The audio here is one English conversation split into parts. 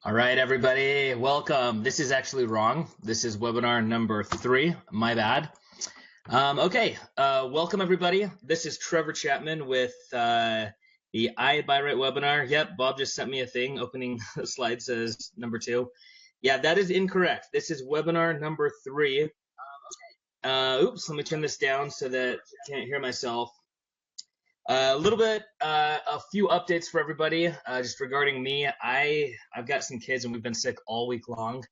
All right, everybody, welcome. This is actually wrong. This is webinar number 3. My bad. Welcome everybody. This is Trevor Chapman with the ibuyrite webinar. Yep, Bob just sent me a thing. Opening the slide says number 2. Yeah, that is incorrect. This is webinar number 3. Oops, let me turn this down so that I can't hear myself. A few updates for everybody, just regarding me. I've got some kids and we've been sick all week long,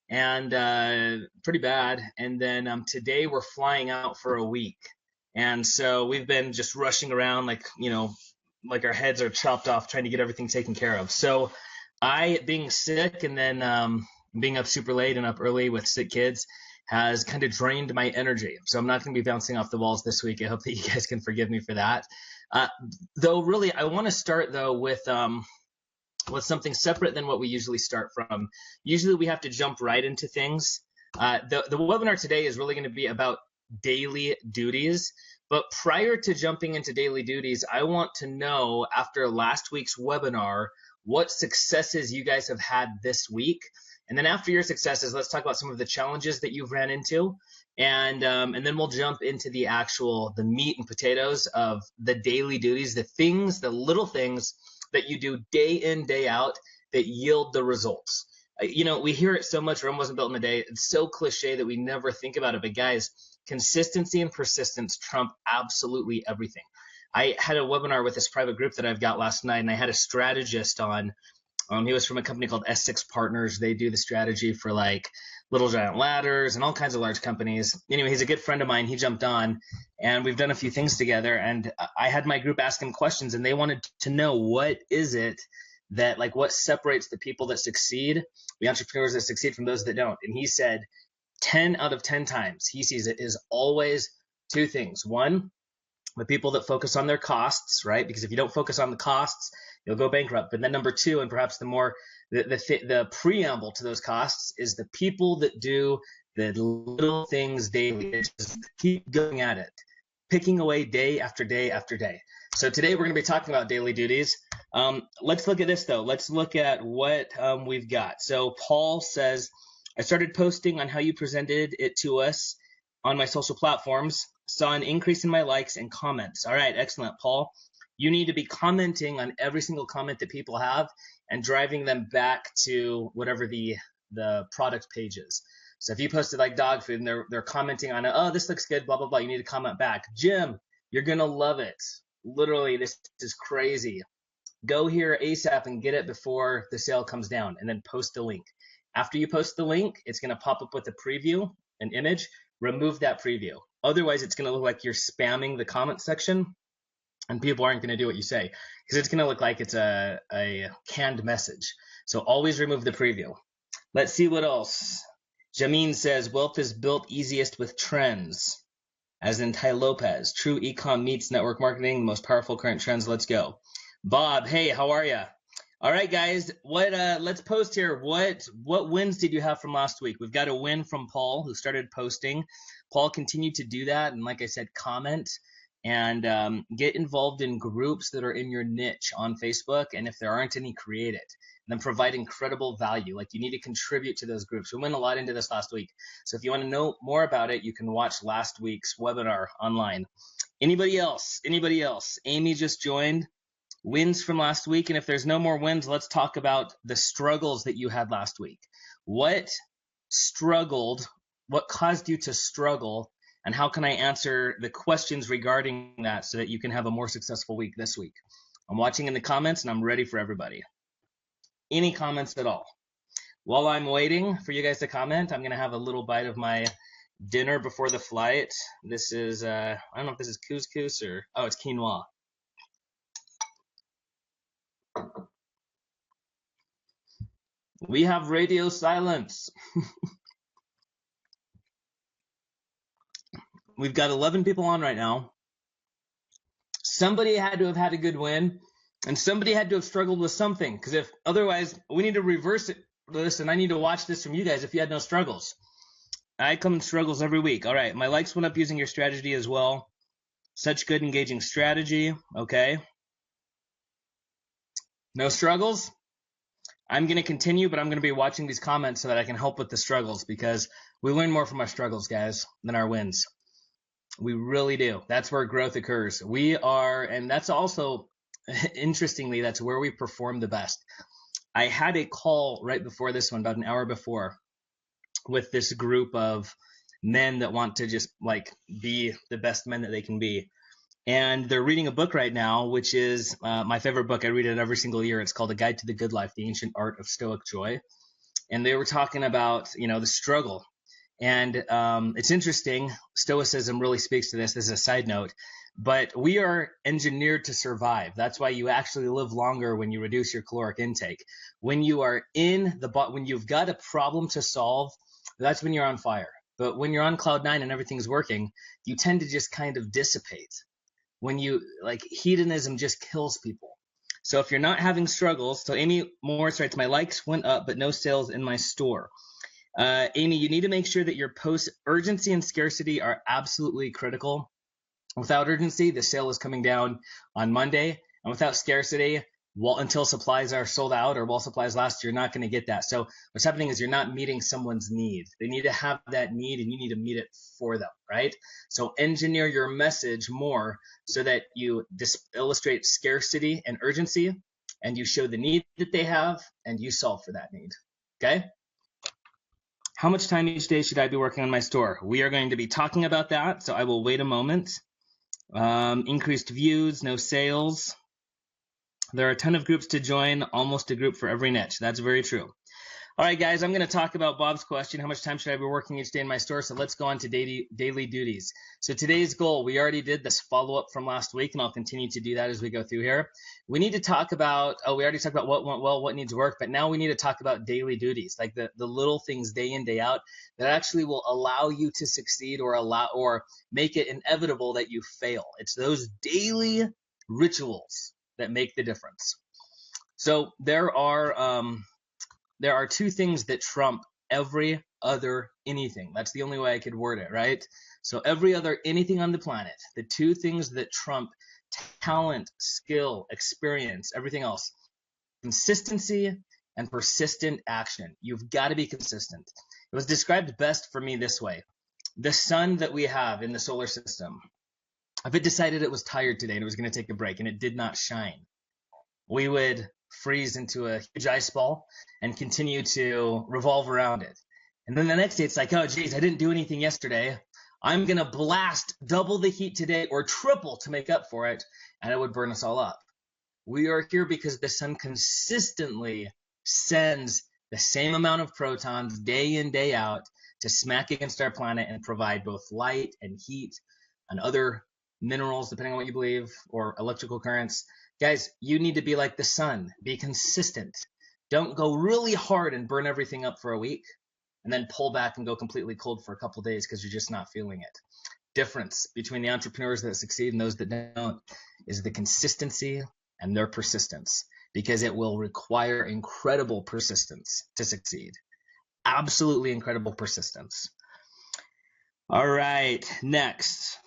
and pretty bad. And then today we're flying out for a week, and so we've been just rushing around like our heads are chopped off trying to get everything taken care of. So I, being sick and then being up super late and up early with sick kids, has kind of drained my energy. So I'm not going to be bouncing off the walls this week. I hope that you guys can forgive me for that. Though really, I want to start though with something separate than what we usually start from. Usually we have to jump right into things. The webinar today is really going to be about daily duties. But prior to jumping into daily duties, I want to know, after last week's webinar, what successes you guys have had this week. And then after your successes, let's talk about some of the challenges that you've ran into. And then we'll jump into the meat and potatoes of the daily duties, the little things that you do day in, day out that yield the results. We hear it so much, Rome wasn't built in a day. It's so cliche that we never think about it. But guys, consistency and persistence trump absolutely everything. I had a webinar with this private group that I've got last night, and I had a strategist on. He was from a company called S6 Partners. They do the strategy for like Little Giant Ladders and all kinds of large companies. Anyway, he's a good friend of mine. He jumped on, and we've done a few things together. And I had my group ask him questions, and they wanted to know what separates the people that succeed, the entrepreneurs that succeed, from those that don't. And he said 10 out of 10 times he sees it is always two things. One, the people that focus on their costs, right? Because if you don't focus on the costs, you'll go bankrupt. But then number 2, and perhaps the preamble to those costs, is the people that do the little things daily. Just keep going at it, picking away day after day after day. So today we're going to be talking about daily duties. Let's look at this though. Let's look at what we've got. So Paul says, I started posting on how you presented it to us on my social platforms. Saw an increase in my likes and comments. All right, excellent, Paul. You need to be commenting on every single comment that people have and driving them back to whatever the product page is. So if you posted like dog food and they're commenting on it, oh, this looks good, blah, blah, blah, you need to comment back. Jim, you're going to love it. Literally, this is crazy. Go here ASAP and get it before the sale comes down, and then post the link. After you post the link, it's going to pop up with a preview, an image. Remove that preview. Otherwise, it's going to look like you're spamming the comment section, and people aren't going to do what you say, because it's going to look like it's a canned message. So always remove the preview. Let's see what else. Jameen says, wealth is built easiest with trends, as in Ty Lopez. True ecom meets network marketing, the most powerful current trends. Let's go. Bob, hey, how are you? All right, guys, let's post here. What wins did you have from last week? We've got a win from Paul, who started posting. Paul continued to do that, and like I said, comment and get involved in groups that are in your niche on Facebook, and if there aren't any, create it. And then provide incredible value. Like, you need to contribute to those groups. We went a lot into this last week. So if you want to know more about it, you can watch last week's webinar online. Anybody else? Anybody else? Amy just joined. Wins from last week, and if there's no more wins, let's talk about the struggles that you had last week. What caused you to struggle, and how can I answer the questions regarding that so that you can have a more successful week this week? I'm watching in the comments, and I'm ready for everybody. Any comments at all? While I'm waiting for you guys to comment, I'm going to have a little bite of my dinner before the flight. This is, I don't know if this is couscous or, oh, it's quinoa. We have radio silence. We've got 11 people on right now. Somebody had to have had a good win, and somebody had to have struggled with something, because if otherwise, we need to reverse it. Listen, I need to watch this from you guys if you had no struggles. I come in struggles every week. All right, my likes went up using your strategy as well. Such good engaging strategy. Okay. No struggles? I'm going to continue, but I'm going to be watching these comments so that I can help with the struggles, because we learn more from our struggles, guys, than our wins. We really do. That's where growth occurs. And that's also, interestingly, that's where we perform the best. I had a call right before this one, about an hour before, with this group of men that want to just like be the best men that they can be. And they're reading a book right now, which is my favorite book. I read it every single year. It's called A Guide to the Good Life, The Ancient Art of Stoic Joy. And they were talking about, the struggle. And it's interesting. Stoicism really speaks to this. This is a side note. But we are engineered to survive. That's why you actually live longer when you reduce your caloric intake. When you are when you've got a problem to solve, that's when you're on fire. But when you're on cloud nine and everything's working, you tend to just kind of dissipate. When hedonism just kills people. So if you're not having struggles, so Amy Morris writes, my likes went up, but no sales in my store. Amy, you need to make sure that your posts, urgency and scarcity are absolutely critical. Without urgency, the sale is coming down on Monday, and without scarcity, until supplies are sold out or while supplies last, you're not going to get that. So what's happening is you're not meeting someone's need. They need to have that need, and you need to meet it for them, right? So engineer your message more so that you illustrate scarcity and urgency, and you show the need that they have, and you solve for that need, okay? How much time each day should I be working on my store? We are going to be talking about that, so I will wait a moment. Increased views, no sales. There are a ton of groups to join, almost a group for every niche. That's very true. All right, guys, I'm going to talk about Bob's question. How much time should I be working each day in my store? So let's go on to daily duties. So today's goal, we already did this follow-up from last week, and I'll continue to do that as we go through here. We need to talk about, we already talked about what went well, what needs work, but now we need to talk about daily duties, like the little things day in, day out that actually will allow you to succeed or make it inevitable that you fail. It's those daily rituals that make the difference. So there are two things that trump every other anything. That's the only way I could word it, right? So every other anything on the planet, the two things that trump talent, skill, experience, everything else, consistency and persistent action. You've got to be consistent. It was described best for me this way. The sun that we have in the solar system, if it decided it was tired today and it was going to take a break and it did not shine, we would freeze into a huge ice ball and continue to revolve around it. And then the next day it's like, oh geez, I didn't do anything yesterday. I'm going to blast double the heat today or triple to make up for it, and it would burn us all up. We are here because the sun consistently sends the same amount of protons day in, day out to smack against our planet and provide both light and heat and other minerals, depending on what you believe, or electrical currents. Guys, you need to be like the sun. Be consistent. Don't go really hard and burn everything up for a week and then pull back and go completely cold for a couple days because you're just not feeling it. Difference between the entrepreneurs that succeed and those that don't is the consistency and their persistence, because it will require incredible persistence to succeed. Absolutely incredible persistence. All right, next.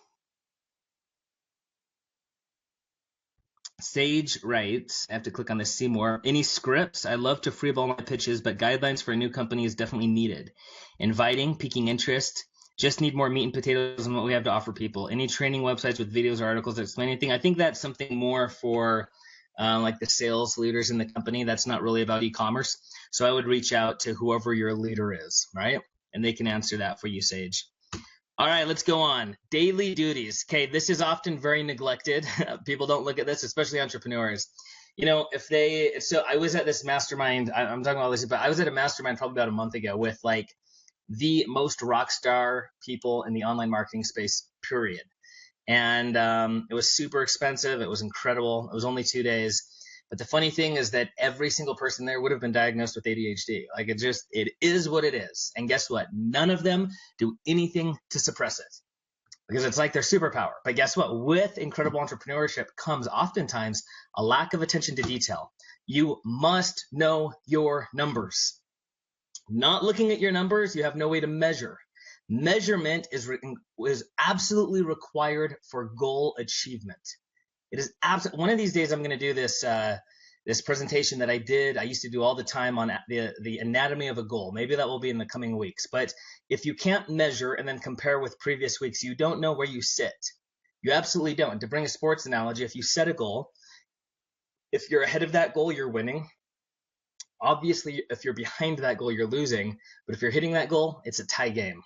Sage writes, I have to click on this, see more. Any scripts? I love to freeball my pitches, but guidelines for a new company is definitely needed. Inviting, piquing interest. Just need more meat and potatoes and what we have to offer people. Any training websites with videos or articles that explain anything? I think that's something more for like the sales leaders in the company. That's not really about e-commerce. So I would reach out to whoever your leader is, right? And they can answer that for you, Sage. All right, let's go on. Daily duties. Okay, this is often very neglected. People don't look at this, especially entrepreneurs. So I was at this mastermind. I'm talking about this, but I was at a mastermind probably about a month ago with like the most rock star people in the online marketing space, period. And it was super expensive. It was incredible. It was only 2 days. But the funny thing is that every single person there would have been diagnosed with ADHD. Like it is what it is. And guess what? None of them do anything to suppress it because it's like their superpower. But guess what? With incredible entrepreneurship comes oftentimes a lack of attention to detail. You must know your numbers. Not looking at your numbers, you have no way to measure. Measurement is absolutely required for goal achievement. It is one of these days I'm going to do this this presentation that I did, I used to do all the time on the anatomy of a goal. Maybe that will be in the coming weeks. But if you can't measure and then compare with previous weeks, you don't know where you sit. You absolutely don't. To bring a sports analogy, if you set a goal, if you're ahead of that goal, you're winning. Obviously, if you're behind that goal, you're losing. But if you're hitting that goal, it's a tie game.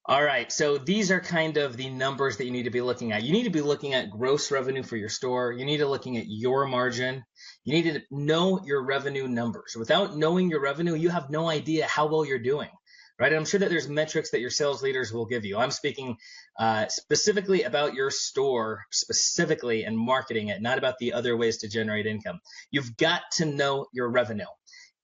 All right, so these are kind of the numbers that you need to be looking at. You need to be looking at gross revenue for your store. You need to be looking at your margin. You need to know your revenue numbers. Without knowing your revenue, you have no idea how well you're doing, right? And I'm sure that there's metrics that your sales leaders will give you. I'm speaking specifically about your store specifically and marketing it, not about the other ways to generate income. You've got to know your revenue.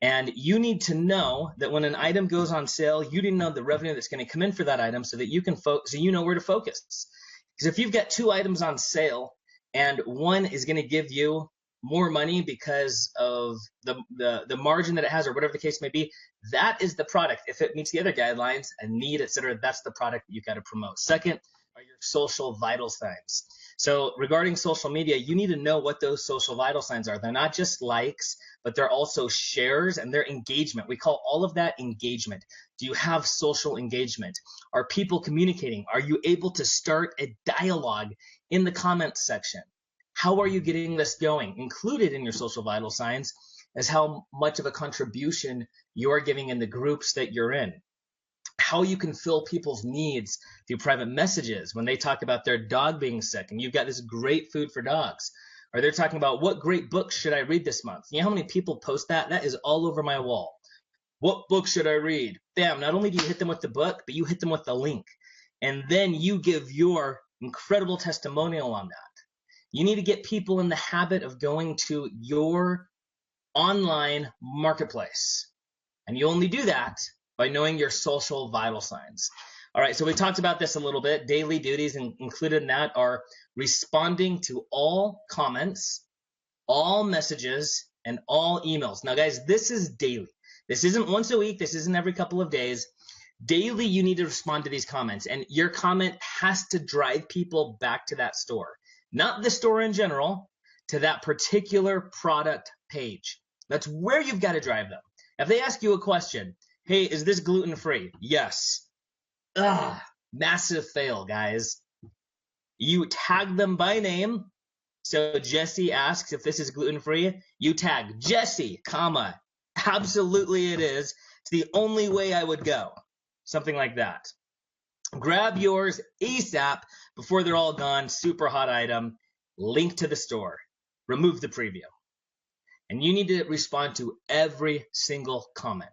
And you need to know that when an item goes on sale, you need to know the revenue that's going to come in for that item so that you can so you know where to focus. Because if you've got 2 items on sale and one is going to give you more money because of the margin that it has or whatever the case may be, that is the product. If it meets the other guidelines, a need, etc., that's the product that you've got to promote. Second are your social vital signs. So regarding social media, you need to know what those social vital signs are. They're not just likes, but they're also shares and their engagement. We call all of that engagement. Do you have social engagement? Are people communicating? Are you able to start a dialogue in the comments section? How are you getting this going? Included in your social vital signs is how much of a contribution you are giving in the groups that you're in. How you can fill people's needs through private messages when they talk about their dog being sick and you've got this great food for dogs. Or they're talking about what great books should I read this month. You know how many people post that? That is all over my wall. What book should I read? Bam, not only do you hit them with the book, but you hit them with the link. And then you give your incredible testimonial on that. You need to get people in the habit of going to your online marketplace. And you only do that by knowing your social vital signs. All right, so we talked about this a little bit. Daily duties included in that are responding to all comments, all messages, and all emails. Now, guys, this is daily. This isn't once a week. This isn't every couple of days. Daily, you need to respond to these comments, and your comment has to drive people back to that store. Not the store in general, to that particular product page. That's where you've got to drive them. If they ask you a question, hey, is this gluten-free? Yes. Massive fail, guys. You tag them by name. So Jesse asks if this is gluten-free. You tag Jesse, comma, absolutely it is. It's the only way I would go. Something like that. Grab yours ASAP before they're all gone. Super hot item. Link to the store. Remove the preview. And you need to respond to every single comment.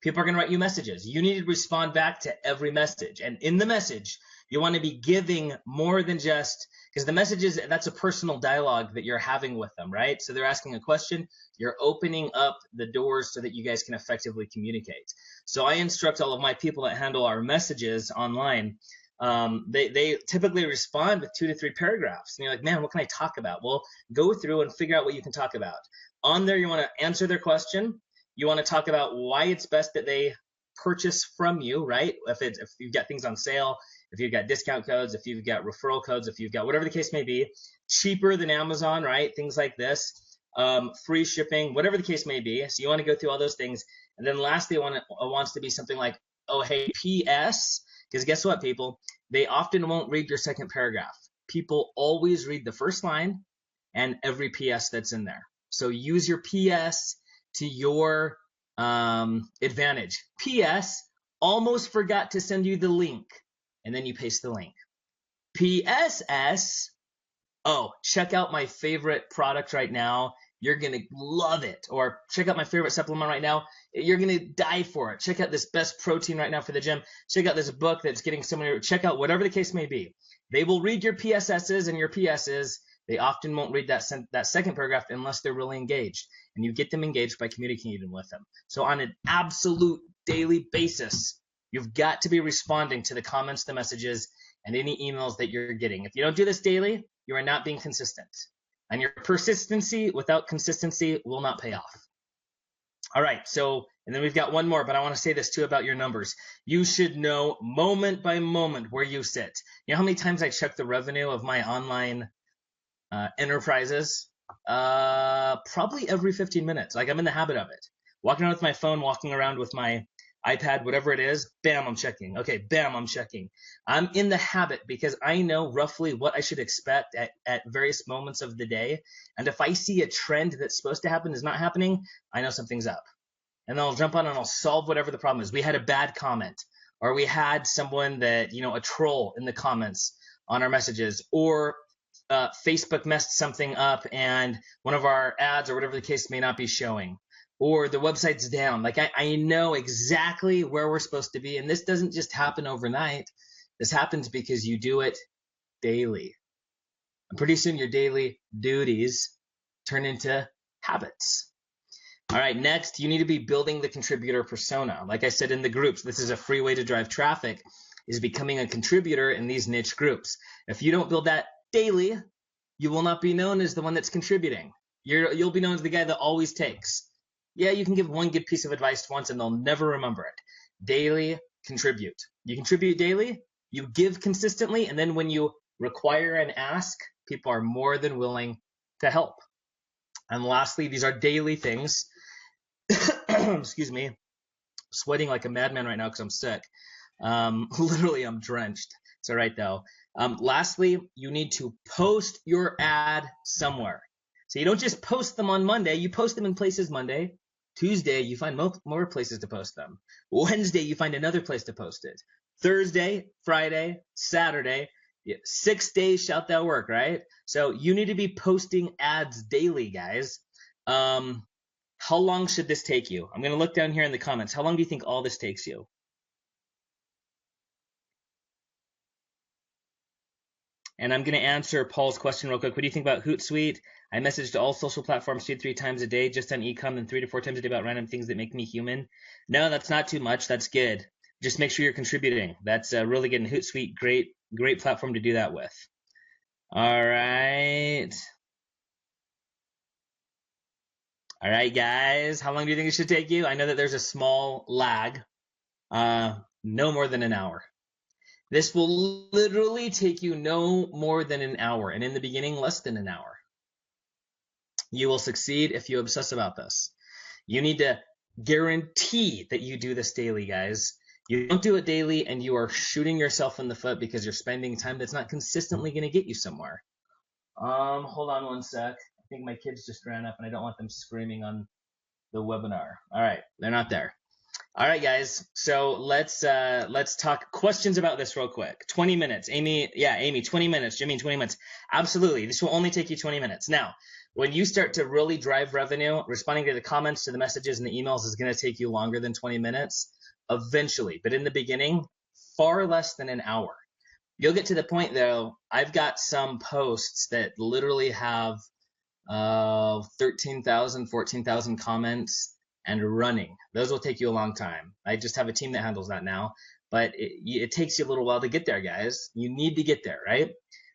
People are going to write you messages. You need to respond back to every message. And in the message, you want to be giving more than just, because the messages, that's a personal dialogue that you're having with them, right? So they're asking a question. You're opening up the doors so that you guys can effectively communicate. So I instruct all of my people that handle our messages online. They typically respond with 2 to 3 paragraphs. And you're like, man, what can I talk about? Well, go through and figure out what you can talk about. On there, you want to answer their question. You want to talk about why it's best that they purchase from you, right? If you've got things on sale, if you've got discount codes, if you've got referral codes, if you've got whatever the case may be, cheaper than Amazon, right? Things like this, free shipping, whatever the case may be. So you want to go through all those things. And then lastly, it wants to be something like, oh, hey, P.S., because guess what, people? They often won't read your second paragraph. People always read the first line and every P.S. that's in there. So use your P.S. to your advantage. P.S. almost forgot to send you the link. And then you paste the link. P.S.S. oh, check out my favorite product right now. You're going to love it. Or check out my favorite supplement right now. You're going to die for it. Check out this best protein right now for the gym. Check out this book that's getting so many. Check out whatever the case may be. They will read your PSSs and your PSs. They often won't read that second paragraph unless they're really engaged. And you get them engaged by communicating with them. So on an absolute daily basis, you've got to be responding to the comments, the messages, and any emails that you're getting. If you don't do this daily, you are not being consistent. And your persistency without consistency will not pay off. All right, so, and then we've got one more, but I want to say this too about your numbers. You should know moment by moment where you sit. You know how many times I check the revenue of my online enterprises? Probably every 15 minutes. Like I'm in the habit of it. Walking around with my phone, walking around with my iPad, whatever it is, bam, I'm checking. Okay, bam, I'm checking. I'm in the habit because I know roughly what I should expect at various moments of the day. And if I see a trend that's supposed to happen is not happening, I know something's up. And then I'll jump on and I'll solve whatever the problem is. We had a bad comment, or we had someone that, a troll in the comments on our messages, or Facebook messed something up and one of our ads or whatever the case may not be showing, or the website's down. Like I know exactly where we're supposed to be. And this doesn't just happen overnight. This happens because you do it daily. And pretty soon your daily duties turn into habits. All right, next, you need to be building the contributor persona. Like I said in the groups, this is a free way to drive traffic, is becoming a contributor in these niche groups. If you don't build that daily, you will not be known as the one that's contributing. You'll be known as the guy that always takes. Yeah, you can give one good piece of advice once and they'll never remember it. Daily, contribute. You contribute daily, you give consistently, and then when you require and ask, people are more than willing to help. And lastly, these are daily things. Excuse me, sweating like a madman right now because I'm sick. Literally, I'm drenched. It's all right, though. Lastly, you need to post your ad somewhere. So you don't just post them on Monday. You post them in places Monday. Tuesday, you find more places to post them. Wednesday, you find another place to post it. Thursday, Friday, Saturday, 6 days shalt thou work, right? So you need to be posting ads daily, guys. How long should this take you? I'm going to look down here in the comments. How long do you think all this takes you? And I'm going to answer Paul's question real quick. What do you think about Hootsuite? I message to all social platforms 2 to 3 times a day, just on ecom, and 3 to 4 times a day about random things that make me human. No, that's not too much. That's good. Just make sure you're contributing. That's really good. And Hootsuite, great platform to do that with. All right. All right, guys. How long do you think it should take you? I know that there's a small lag. No more than an hour. This will literally take you no more than an hour, and in the beginning, less than an hour. You will succeed if you obsess about this. You need to guarantee that you do this daily, guys. You don't do it daily, and you are shooting yourself in the foot because you're spending time that's not consistently going to get you somewhere. Hold on one sec. I think my kids just ran up, and I don't want them screaming on the webinar. All right, they're not there. All right, guys. So let's talk questions about this real quick. 20 minutes. Amy, 20 minutes. Jimmy, 20 minutes. Absolutely. This will only take you 20 minutes. Now, when you start to really drive revenue, responding to the comments, to the messages, and the emails is going to take you longer than 20 minutes eventually. But in the beginning, far less than an hour. You'll get to the point, though, I've got some posts that literally have 13,000, 14,000 comments and running. Those will take you a long time. I just have a team that handles that now, but it takes you a little while to get there, guys. You need to get there, right?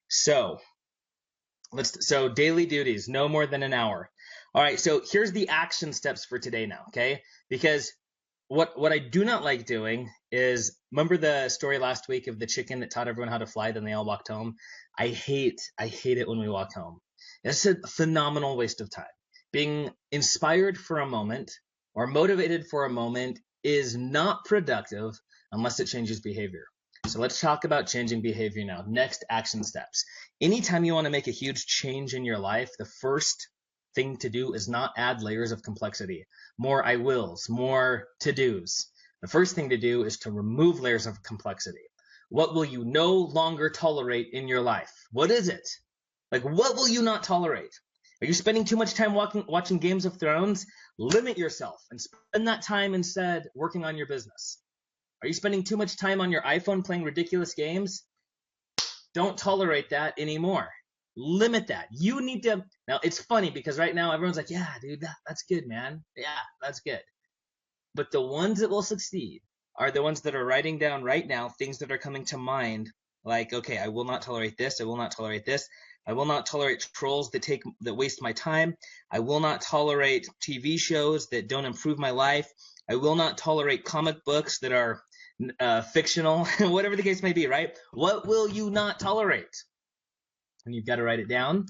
So daily duties, no more than an hour. All right, so here's the action steps for today now, okay? Because what I do not like doing is, remember the story last week of the chicken that taught everyone how to fly, then they all walked home? I hate it when we walk home. It's a phenomenal waste of time. Being inspired for a moment or motivated for a moment is not productive unless it changes behavior. So let's talk about changing behavior now. Next, action steps. Anytime you want to make a huge change in your life, the first thing to do is not add layers of complexity, more I wills, more to-dos. The first thing to do is to remove layers of complexity. What will you no longer tolerate in your life? What is it? Like, what will you not tolerate? Are you spending too much time watching Games of Thrones? Limit yourself and spend that time instead working on your business. Are you spending too much time on your iPhone playing ridiculous games? Don't tolerate that anymore. Limit that. You need to. Now, it's funny because right now everyone's like, yeah, dude, that's good, man. Yeah, that's good. But the ones that will succeed are the ones that are writing down right now things that are coming to mind. Like, okay, I will not tolerate this. I will not tolerate this. I will not tolerate trolls that waste my time. I will not tolerate TV shows that don't improve my life. I will not tolerate comic books that are fictional, whatever the case may be, right? What will you not tolerate? And you've got to write it down.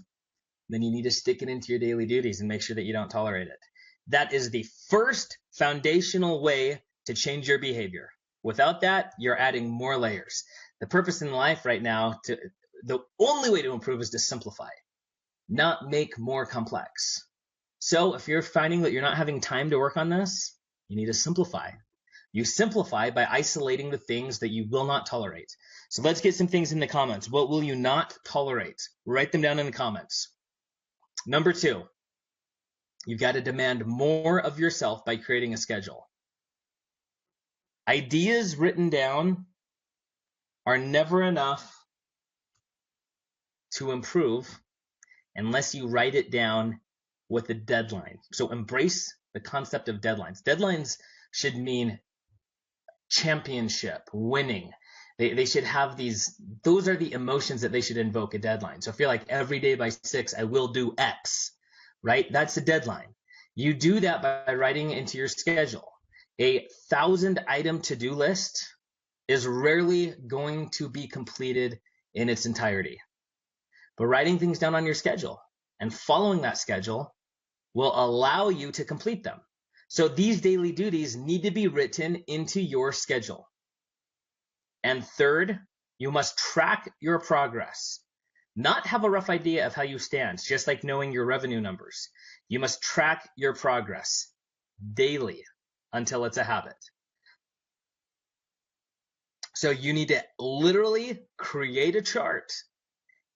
then you need to stick it into your daily duties and make sure that you don't tolerate it. That is the first foundational way to change your behavior. Without that, you're adding more layers. The purpose in life right now, the only way to improve is to simplify, not make more complex. So if you're finding that you're not having time to work on this, you need to simplify. You simplify by isolating the things that you will not tolerate. So let's get some things in the comments. What will you not tolerate? Write them down in the comments. Number 2, you've got to demand more of yourself by creating a schedule. Ideas written down are never enough to improve unless you write it down with a deadline. So embrace the concept of deadlines. Deadlines should mean championship, winning. They should have those are the emotions that they should invoke a deadline. So if you're like, every day by 6, I will do X, right? That's a deadline. You do that by writing it into your schedule. A 1,000-item to-do list is rarely going to be completed in its entirety. But writing things down on your schedule and following that schedule will allow you to complete them. So these daily duties need to be written into your schedule. And third, you must track your progress. Not have a rough idea of how you stand, just like knowing your revenue numbers. You must track your progress daily until it's a habit. So you need to literally create a chart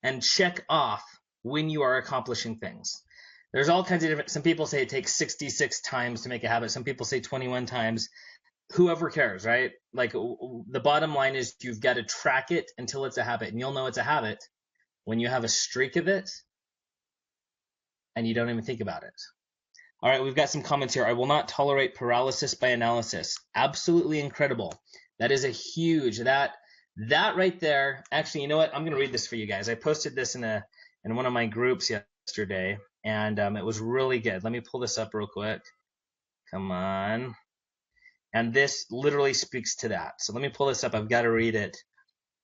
and check off when you are accomplishing things. There's all kinds of different, some people say it takes 66 times to make a habit. Some people say 21 times. Whoever cares, right? Like, the bottom line is you've got to track it until it's a habit. And you'll know it's a habit when you have a streak of it and you don't even think about it. All right, we've got some comments here. I will not tolerate paralysis by analysis. Absolutely incredible. That is a huge, that right there. Actually, you know what? I'm going to read this for you guys. I posted this in one of my groups yesterday, and it was really good. Let me pull this up real quick. Come on. And this literally speaks to that. So let me pull this up. I've got to read it.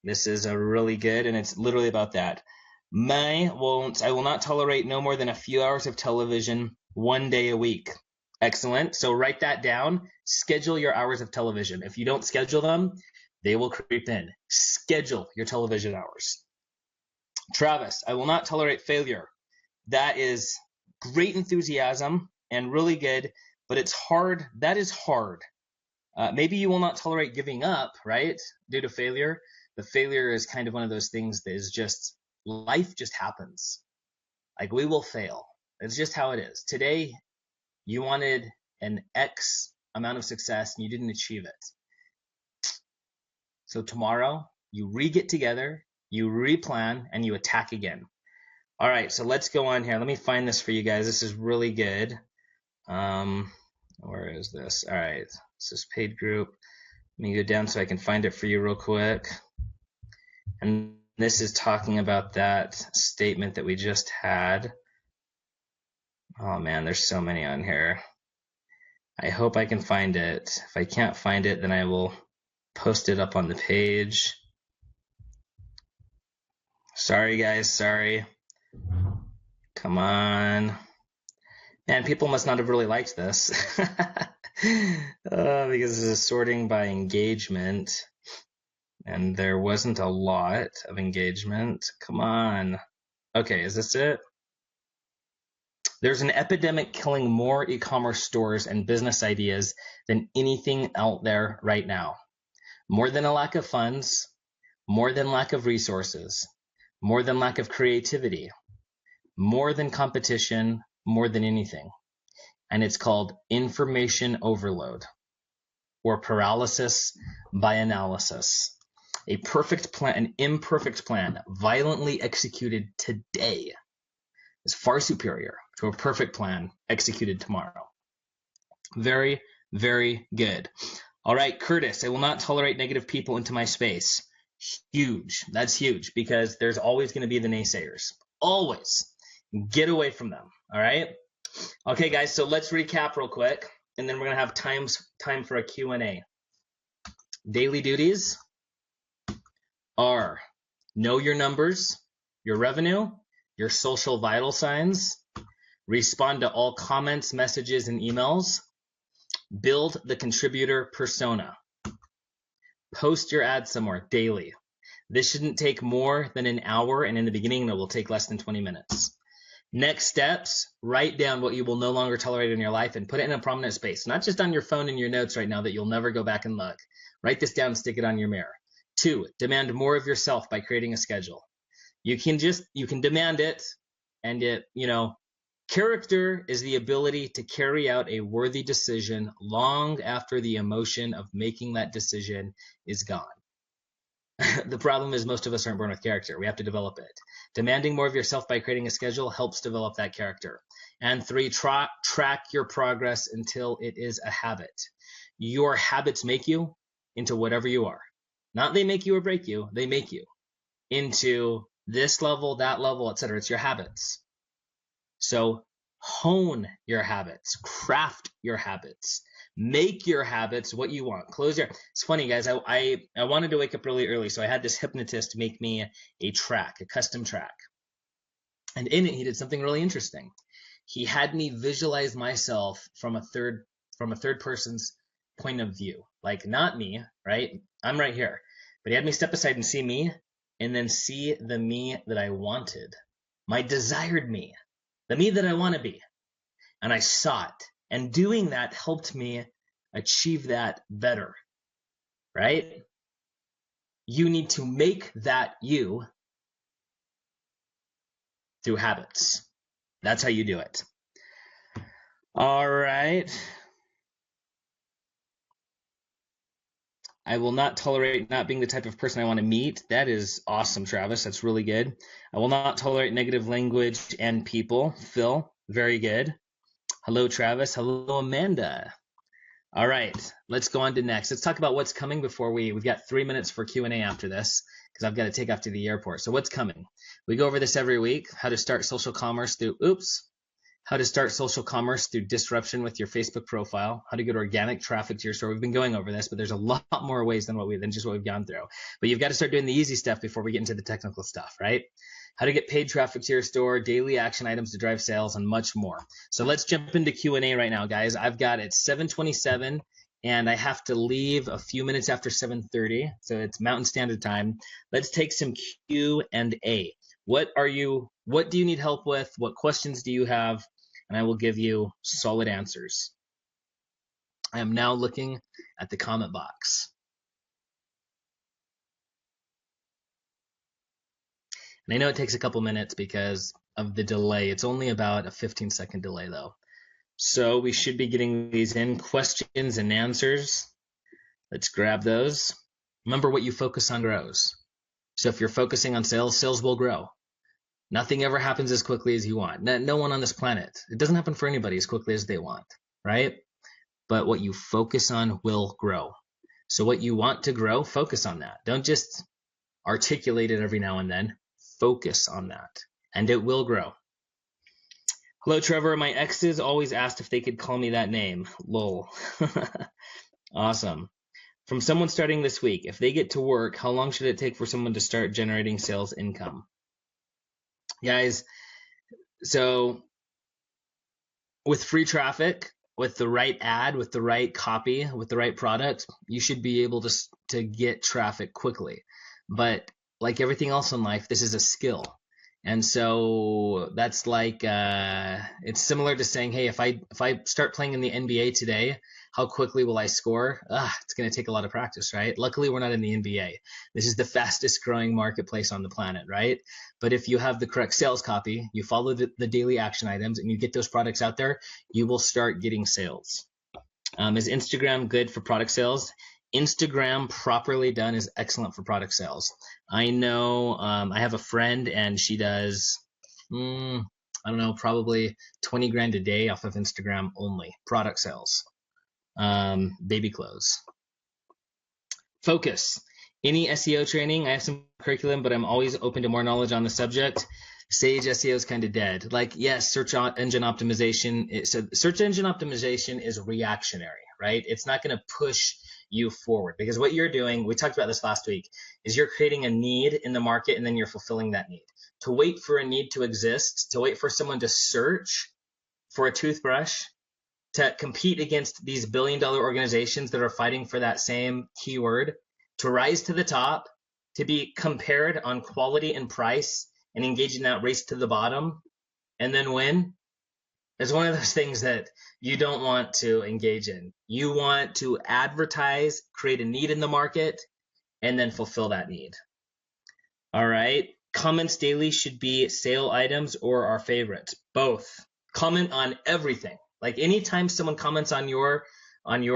This is a really good, and it's literally about that. I will not tolerate no more than a few hours of television 1 day a week. Excellent. So write that down. Schedule your hours of television. If you don't schedule them, they will creep in. Schedule your television hours. Travis, I will not tolerate failure. That is great enthusiasm and really good, but it's hard. That is hard. Maybe you will not tolerate giving up, right, due to failure. But failure is kind of one of those things that is just, life just happens. Like, we will fail. It's just how it is. Today, you wanted an X amount of success and you didn't achieve it. So tomorrow, you re-get together, you replan, and you attack again. All right, so let's go on here. Let me find this for you guys. This is really good. Where is this? All right, this is paid group. Let me go down so I can find it for you real quick. And this is talking about that statement that we just had. Oh man, there's so many on here. I hope I can find it. If I can't find it, then I will post it up on the page. Sorry guys, sorry. Come on. Man, people must not have really liked this. Because this is sorting by engagement. And there wasn't a lot of engagement. Come on. Okay, is this it? There's an epidemic killing more e-commerce stores and business ideas than anything out there right now. More than a lack of funds, more than lack of resources, more than lack of creativity, more than competition, more than anything. And it's called information overload or paralysis by analysis. A perfect plan, an imperfect plan, violently executed today is far superior to a perfect plan executed tomorrow. Very, very good. All right, Curtis, I will not tolerate negative people into my space. Huge. That's huge because there's always going to be the naysayers. Always. Get away from them. All right? Okay, guys, so let's recap real quick, and then we're going to have time for a Q&A. Daily duties are know your numbers, your revenue, your social vital signs, respond to all comments, messages, and emails, build the contributor persona, post your ads somewhere daily. This shouldn't take more than an hour, and in the beginning, it will take less than 20 minutes. Next steps, write down what you will no longer tolerate in your life and put it in a prominent space, not just on your phone and your notes right now that you'll never go back and look. Write this down and stick it on your mirror. 2, demand more of yourself by creating a schedule. You can demand it, and character is the ability to carry out a worthy decision long after the emotion of making that decision is gone. The problem is most of us aren't born with character. We have to develop it. Demanding more of yourself by creating a schedule helps develop that character. And 3, track your progress until it is a habit. Your habits make you into whatever you are. Not they make you or break you, they make you into this level, that level, etc. It's your habits. So hone your habits, craft your habits, make your habits what you want. It's funny, guys. I wanted to wake up really early, so I had this hypnotist make me a custom track. And in it, he did something really interesting. He had me visualize myself from a third person's point of view. Like, not me, right? I'm right here. But he had me step aside and see me, and then see the me that I wanted, my desired me, the me that I want to be. And I saw it. And doing that helped me achieve that better, right? You need to make that you through habits. That's how you do it. All right. I will not tolerate not being the type of person I want to meet. That is awesome, Travis. That's really good. I will not tolerate negative language and people. Phil, very good. Hello, Travis. Hello, Amanda. All right, let's go on to next. Let's talk about what's coming before we've got 3 minutes for Q&A after this, because I've got to take off to the airport. So what's coming? We go over this every week, how to start social commerce through disruption with your Facebook profile, how to get organic traffic to your store. We've been going over this, but there's a lot more ways than just what we've gone through. But you've got to start doing the easy stuff before we get into the technical stuff, right? How to get paid traffic to your store, daily action items to drive sales, and much more. So let's jump into Q&A right now, guys. I've got it 7:27, and I have to leave a few minutes after 7:30, so it's Mountain Standard Time. Let's take some Q&A. What do you need help with? What questions do you have? And I will give you solid answers. I am now looking at the comment box. And I know it takes a couple minutes because of the delay. It's only about a 15-second delay, though. So we should be getting these in. Questions and answers. Let's grab those. Remember, what you focus on grows. So if you're focusing on sales, sales will grow. Nothing ever happens as quickly as you want. No one on this planet. It doesn't happen for anybody as quickly as they want, right? But what you focus on will grow. So what you want to grow, focus on that. Don't just articulate it every now and then. Focus on that, and it will grow. Hello, Trevor. My exes always asked if they could call me that name. Lol. Awesome. From someone starting this week, if they get to work, how long should it take for someone to start generating sales income? Guys, so with free traffic, with the right ad, with the right copy, with the right product, you should be able to get traffic quickly. But like everything else in life, this is a skill. And so that's like, it's similar to saying, hey, if I start playing in the NBA today, how quickly will I score? It's going to take a lot of practice, right? Luckily, we're not in the NBA. This is the fastest growing marketplace on the planet, right? But if you have the correct sales copy, you follow the daily action items, and you get those products out there, you will start getting sales. Is Instagram good for product sales? Instagram properly done is excellent for product sales. I know I have a friend, and she does, I don't know, probably 20 grand a day off of Instagram only, product sales. Baby clothes. Focus. Any SEO training? I have some curriculum, but I'm always open to more knowledge on the subject. Sage SEO is kind of dead. Like, yes, search engine optimization. So search engine optimization is reactionary, right? It's not going to push you forward, because what you're doing, we talked about this last week, is you're creating a need in the market, and then you're fulfilling that need. to wait for a need to exist, to wait for someone to search for a toothbrush, to compete against these billion-dollar organizations that are fighting for that same keyword, to rise to the top, to be compared on quality and price and engage in that race to the bottom, and then win, is one of those things that you don't want to engage in. You want to advertise, create a need in the market, and then fulfill that need. All right. Comments daily should be sale items or our favorites. Both. Comment on everything. Like anytime someone comments on your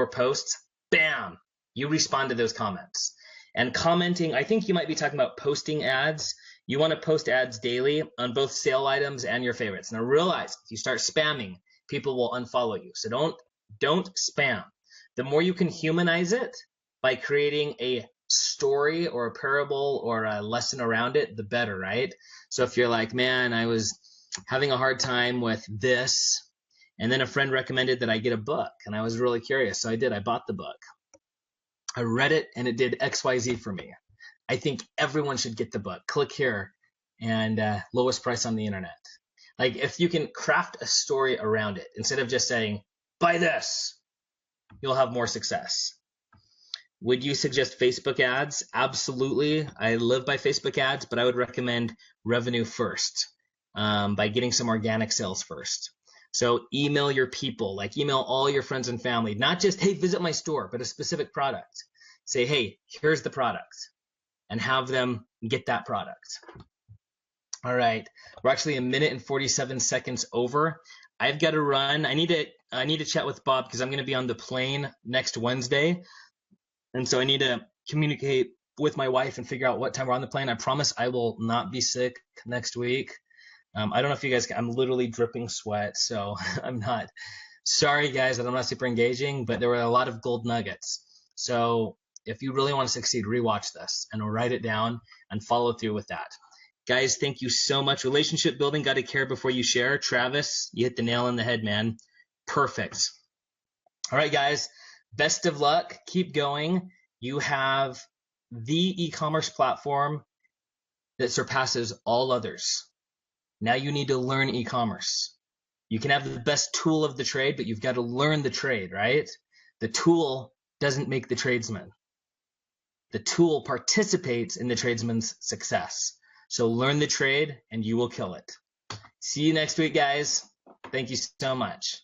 posts, bam, you respond to those comments. And commenting, I think you might be talking about posting ads. You want to post ads daily on both sale items and your favorites. Now realize if you start spamming, people will unfollow you. So don't spam. The more you can humanize it by creating a story or a parable or a lesson around it, the better, right? So if you're like, man, I was having a hard time with this, and then a friend recommended that I get a book, and I was really curious, so I did. I bought the book. I read it, and it did XYZ for me. I think everyone should get the book. Click here, and lowest price on the internet. Like if you can craft a story around it, instead of just saying, buy this, you'll have more success. Would you suggest Facebook ads? Absolutely. I live by Facebook ads, but I would recommend revenue first, by getting some organic sales first. So email your people, like email all your friends and family, not just, hey, visit my store, but a specific product. Say, hey, here's the product, and have them get that product. All right, we're actually 1 minute and 47 seconds over. I've got to run. I need to chat with Bob because I'm going to be on the plane next Wednesday. And so I need to communicate with my wife and figure out what time we're on the plane. I promise I will not be sick next week. I don't know if you guys can, I'm literally dripping sweat, so I'm not. Sorry, guys, that I'm not super engaging, but there were a lot of gold nuggets. So if you really want to succeed, rewatch this and write it down and follow through with that. Guys, thank you so much. Relationship building, got to care before you share. Travis, you hit the nail on the head, man. Perfect. All right, guys. Best of luck. Keep going. You have the e-commerce platform that surpasses all others. Now you need to learn e-commerce. You can have the best tool of the trade, but you've got to learn the trade, right? The tool doesn't make the tradesman. The tool participates in the tradesman's success. So learn the trade and you will kill it. See you next week, guys. Thank you so much.